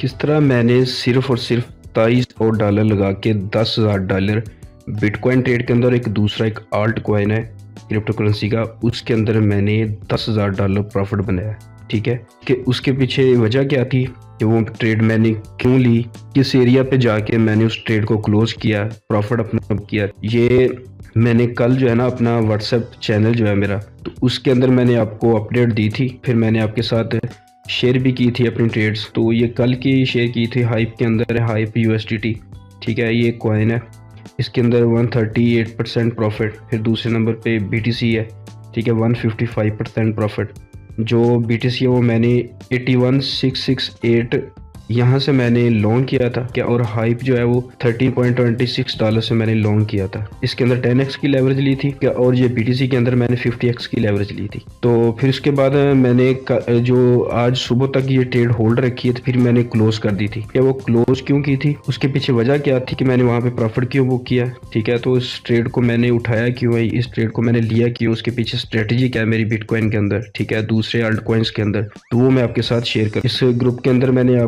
किस तरह मैंने सिर्फ और सिर्फ $27 लगा के $10,000 बिटकॉइन ट्रेड के अंदर, एक दूसरा एक आल्ट कॉइन है क्रिप्टो करेंसी का, उसके अंदर मैंने $10,000 प्रॉफिट बनाया। ठीक है कि उसके पीछे वजह क्या थी कि वो ट्रेड मैंने क्यों ली, किस एरिया पे जाके मैंने उस ट्रेड को क्लोज किया, प्रॉफिट अपना किया। ये मैंने कल जो है ना अपना व्हाट्सएप चैनल जो है मेरा, तो उसके अंदर मैंने आपको अपडेट दी थी, फिर मैंने आपके साथ शेयर भी की थी अपनी ट्रेड्स। तो ये कल की शेयर की थी, हाइप के अंदर है, हाइप USDT। ठीक है, ये कॉइन है, इसके अंदर 138% प्रॉफिट। फिर दूसरे नंबर पे BTC है, ठीक है, 155% प्रॉफिट। जो BTC है वो मैंने 81,668 यहाँ से मैंने लॉन्ग किया था क्या, और हाइप जो है वो $13.26 से मैंने लॉन्ग किया था। इसके अंदर 10x की लेवरेज ली थी क्या, और ये BTC के अंदर मैंने 50x की लेवरेज ली थी। तो फिर उसके बाद मैंने जो आज सुबह तक ये ट्रेड होल्ड रखी है, तो फिर मैंने क्लोज कर दी थी। क्या वो क्लोज क्यों की थी, उसके पीछे वजह क्या थी कि मैंने वहाँ पे प्रॉफिट क्यों बुक किया। ठीक है, तो इस ट्रेड को मैंने उठाया क्यों है, इस ट्रेड को मैंने लिया क्यों, उसके पीछे स्ट्रेटेजी क्या है मेरी बिटकॉइन के अंदर, ठीक है, दूसरे अल्ट कॉइन्स के अंदर, तो वो मैं आपके साथ शेयर कर। इस ग्रुप के अंदर मैंने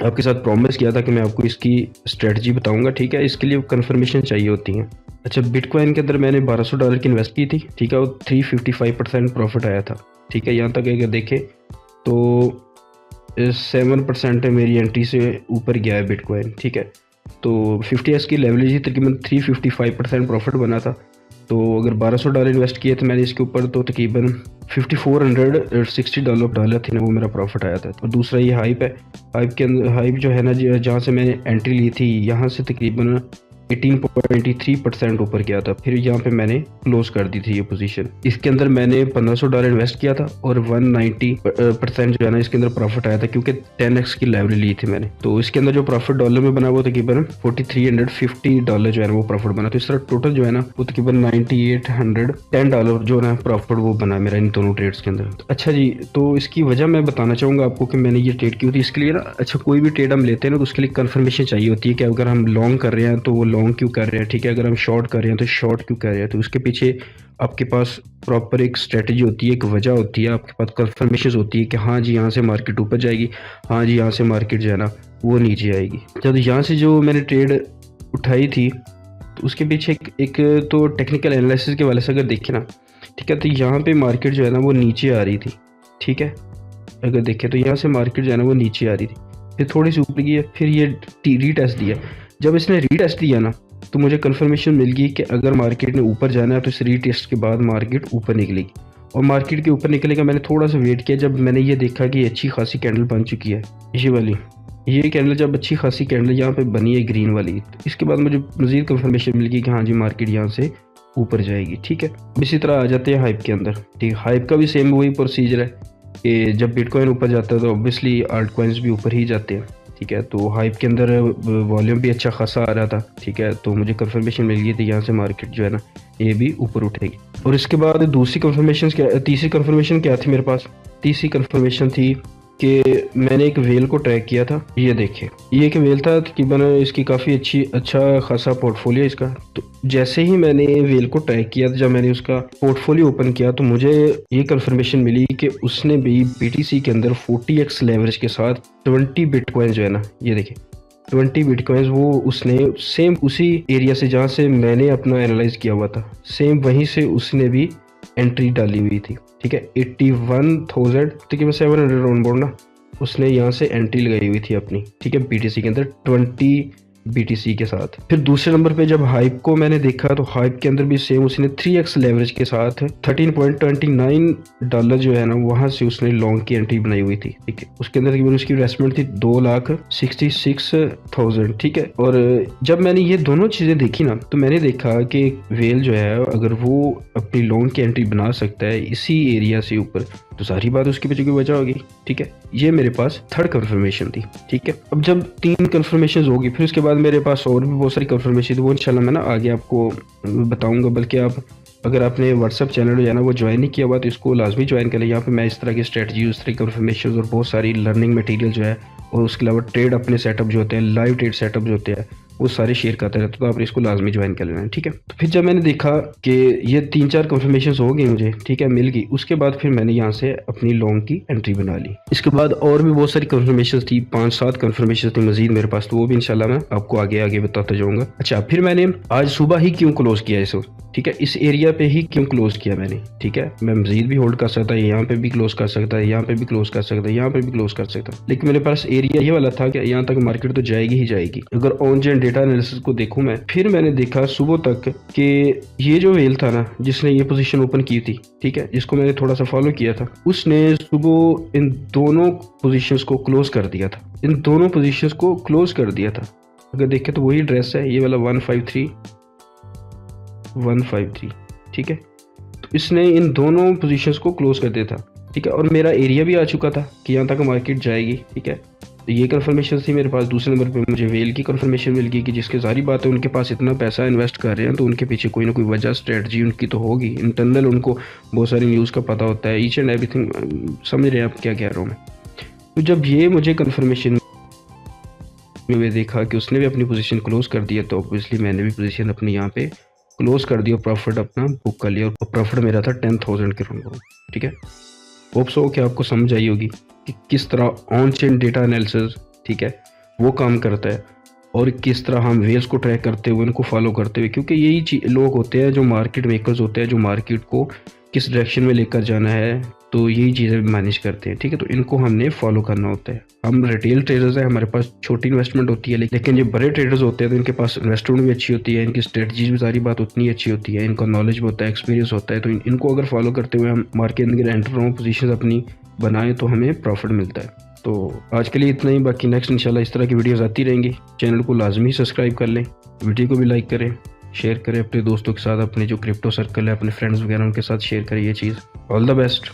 आपके साथ प्रॉमिस किया था कि मैं आपको इसकी स्ट्रेटजी बताऊंगा। ठीक है, इसके लिए कंफर्मेशन चाहिए होती है। अच्छा, बिटकॉइन के अंदर मैंने $1200 की इन्वेस्ट की थी। ठीक है, वो 355% प्रॉफिट आया था। ठीक है, यहाँ तक अगर देखे तो 7% मेरी एंट्री से ऊपर गया है बिटकॉइन। ठीक है, तो 50x की लेवरेज ही तकरीबन 355% प्रॉफिट बना था। तो अगर $1200 इन्वेस्ट किए थे मैंने इसके ऊपर, तो तकरीबन $5460 थी ना, वो मेरा प्रॉफिट आया था। और दूसरा ये हाइप है, हाइप के अंदर, हाइप जो है ना, जहाँ से मैंने एंट्री ली थी, यहाँ से तकरीबन 18.83% ऊपर गया था। फिर यहाँ पे मैंने क्लोज कर दी थी ये पोजीशन। इसके अंदर मैंने $1500 इन्वेस्ट किया था और 190% जो है ना इसके अंदर प्रॉफिट आया था, क्योंकि 10x की लेवरेज ली थी मैंने। तो इसके अंदर जो प्रॉफिट डॉलर में बना वो तकरीबन $4350 जो है ना वो प्रॉफिट बना। तो इस तरह टोटल जो है ना वो तकरीबन $9810 जो है ना प्रॉफिट वो बना मेरा इन दोनों ट्रेड्स के अंदर। तो अच्छा जी, तो इसकी वजह मैं बताना चाहूँगा आपको कि मैंने ये ट्रेड की होती है। इसके लिए ना, अच्छा, कोई भी ट्रेड हम लेते हैं ना तो उसके लिए कंफर्मेशन चाहिए होती है कि अगर हम लॉन्ग कर रहे हैं तो वो लॉन्ग क्यों कर रहे हैं। ठीक है, अगर हम शॉर्ट कर रहे हैं तो शॉर्ट क्यों कर रहे हैं। तो उसके पीछे आपके पास प्रॉपर एक स्ट्रेटजी होती है, एक वजह होती है, आपके पास कंफर्मेशन होती है कि हाँ जी यहाँ से मार्केट ऊपर जाएगी, हाँ जी यहाँ से मार्केट जो है ना वो नीचे आएगी। जब यहाँ से जो मैंने ट्रेड उठाई थी तो उसके पीछे एक तो टेक्निकल एनालिसिस के वाले से अगर देखें ना, ठीक है, तो यहाँ पे मार्केट जो है ना वो नीचे आ रही थी। ठीक है, अगर देखें तो यहाँ से मार्केट जो है ना वो नीचे आ रही थी, फिर थोड़ी सी ऊपर गई, फिर ये रीटेस्ट दिया। जब इसने रीटेस्ट दिया ना तो मुझे कंफर्मेशन मिल गई कि अगर मार्केट ने ऊपर जाना है तो इस रीटेस्ट के बाद मार्केट ऊपर निकलेगी, और मार्केट के ऊपर निकलेगा। मैंने थोड़ा सा वेट किया, जब मैंने ये देखा कि अच्छी खासी कैंडल बन चुकी है, ये वाली, ये कैंडल जब अच्छी खासी कैंडल यहाँ पे बनी है ग्रीन वाली, तो इसके बाद मुझे मजीद कंफर्मेशन मिल गई कि हाँ जी मार्केट यहाँ से ऊपर जाएगी। ठीक है, इसी तरह आ जाते हैं हाइप के अंदर। ठीक है, हाइप का भी सेम वही प्रोसीजर है कि जब बिटकॉइन ऊपर जाता है तो ऑब्वियसली आल्ट कॉइन्स भी ऊपर ही जाते हैं। ठीक है, तो हाइप के अंदर वॉल्यूम भी अच्छा खासा आ रहा था। ठीक है, तो मुझे कंफर्मेशन मिल गई थी यहाँ से मार्केट जो है ना ये भी ऊपर उठेगी। और इसके बाद दूसरी कंफर्मेशन क्या, तीसरी कंफर्मेशन क्या थी मेरे पास, तीसरी कंफर्मेशन थी कि मैंने एक वेल को ट्रैक किया था। ये देखिए, ये एक वेल था तकरीबन, इसकी काफ़ी अच्छा खासा पोर्टफोलियो इसका। तो जैसे ही मैंने वेल को ट्रैक किया, जब मैंने उसका पोर्टफोलियो ओपन किया तो मुझे ये कंफर्मेशन मिली कि उसने भी BTC के अंदर 40x लेवरेज के साथ 20 बिटकॉइन जो है ना, ये देखिए 20 बिटकॉइंस वो उसने सेम उसी एरिया से जहाँ से मैंने अपना एनालाइज किया हुआ था, सेम वहीं से उसने भी एंट्री डाली हुई थी। ठीक है, 81,000 तकरीबन 700 ऑन बोर्ड ना, उसने यहाँ से एंट्री लगाई हुई थी अपनी। ठीक है, BTC के अंदर 20 BTC के साथ। फिर दूसरे नंबर पे जब हाइप को मैंने देखा तो हाइप के अंदर भी सेम उसने 3x लेवरेज के साथ $13.29 जो है ना वहाँ से उसने लॉन्ग की एंट्री बनाई हुई थी। ठीक है, उसके अंदर तकरीबन उसकी इन्वेस्टमेंट थी 2,66,000। ठीक है, और जब मैंने ये दोनों चीज़ें देखी ना तो मैंने देखा कि वेल जो है अगर वो अपनी लॉन्ग की एंट्री बना सकता है इसी एरिया से ऊपर, तो सारी बात उसके पीछे की वजह होगी। ठीक है, ये मेरे पास थर्ड कंफर्मेशन थी। ठीक है, अब जब 3 कंफर्मेशन होगी फिर उसके बाद मेरे पास और भी बहुत सारी कंफर्मेशन थी, वो इंशाल्लाह मैं ना आगे आपको बताऊंगा। बल्कि आप अगर आपने व्हाट्सअप चैनल जो है ना वो ज्वाइन नहीं किया हुआ तो इसको लाजमी ज्वाइन करें। यहाँ पे मैं इस तरह की स्ट्रेटजी, उस तरह की कंफर्मेशन और बहुत सारी लर्निंग मटेरियल जो है, और उसके अलावा ट्रेड अपने सेटअप जो होते हैं, लाइव ट्रेड सेटअप जो होते हैं, वो सारे शेयर करता रहता है, तो आपने इसको लाजमी ज्वाइन कर लेना है, ठीक है। तो फिर जब मैंने देखा कि ये 3-4 कंफर्मेशन हो गई मुझे, ठीक है, मिल गई, उसके बाद फिर मैंने यहाँ से अपनी लॉन्ग की एंट्री बना ली। इसके बाद और भी बहुत सारी कंफर्मेशन थी, 5-7 कंफर्मेशन थी मजीद मेरे पास, तो वो भी इंशाल्लाह मैं आपको आगे आगे बताता जाऊंगा। अच्छा, फिर मैंने आज सुबह ही क्यों क्लोज किया इसको, ठीक है, इस एरिया पे ही क्यों क्लोज किया मैंने, ठीक है। मैं मजीद भी होल्ड कर सकता है, यहाँ पे भी क्लोज कर सकता है, यहाँ पे भी क्लोज कर सकता है, यहाँ पे भी क्लोज कर सकता है, लेकिन मेरे पास एरिया ये वाला था कि यहाँ तक मार्केट तो जाएगी ही जाएगी। अगर ऑन चेन डेटा एनालिसिस को देखूं मैं, फिर मैंने देखा सुबह तक कि ये जो वेल था ना जिसने ये पोजीशन ओपन की थी, ठीक है, जिसको मैंने थोड़ा सा फॉलो किया था, उसने सुबह इन दोनों पोजीशंस को क्लोज कर दिया था, इन दोनों पोजीशंस को क्लोज कर दिया था। अगर देखें तो वही एड्रेस है, ये वाला 153, ठीक है। तो इसने इन दोनों पोजीशंस को क्लोज कर दिया था, ठीक है, और मेरा एरिया भी आ चुका था कि यहाँ तक मार्केट जाएगी, ठीक है। तो ये कंफर्मेशन थी मेरे पास। दूसरे नंबर पे मुझे वेल की कंफर्मेशन मिल गई कि जिसके सारी बात है, उनके पास इतना पैसा इन्वेस्ट कर रहे हैं तो उनके पीछे कोई ना कोई वजह, स्ट्रेटजी उनकी तो होगी, इंटरनल उनको बहुत सारी न्यूज़ का पता होता है, ईच एंड एवरीथिंग, समझ रहे हैं आप क्या कह रहा हूँ मैं। तो जब ये मुझे कंफर्मेशन में देखा कि उसने भी अपनी पोजीशन क्लोज कर दिया, तो ऑब्वियसली मैंने भी पोजीशन अपनी यहाँ पे क्लोज कर दिया, प्रॉफिट अपना बुक कर लिया, और प्रॉफिट मेरा था 10,000 के राउंड, ठीक है। होप सो कि आपको समझ आई होगी कि किस तरह ऑन चेन डेटा एनालिसिस, ठीक है, वो काम करता है, और किस तरह हम वेव्स को ट्रैक करते हुए, उनको फॉलो करते हुए, क्योंकि यही लोग होते हैं जो मार्केट मेकर्स होते हैं, जो मार्केट को किस डायरेक्शन में लेकर जाना है, तो यही चीज़ें मैनेज करते हैं, ठीक है। तो इनको हमने फॉलो करना होता है। हम रिटेल ट्रेडर्स हैं, हमारे पास छोटी इन्वेस्टमेंट होती है, लेकिन जो बड़े ट्रेडर्स होते हैं तो इनके पास इन्वेस्टमेंट भी अच्छी होती है, इनकी स्ट्रेटजी भी सारी बात उतनी अच्छी होती है, इनका नॉलेज भी होता है, एक्सपीरियंस होता है, तो इनको अगर फॉलो करते हुए हम मार्केट के अंदर एंटर हों, पोजीशन अपनी बनाएं, तो हमें प्रॉफिट मिलता है। तो आज के लिए इतना ही, बाकी नेक्स्ट इंशाल्लाह इस तरह की वीडियोस आती रहेंगी। चैनल को लाजमी सब्सक्राइब कर लें, वीडियो को भी लाइक करें, शेयर करें अपने दोस्तों के साथ, अपने जो क्रिप्टो सर्कल है, अपने फ्रेंड्स वगैरह उनके साथ शेयर करें ये चीज़। All the best.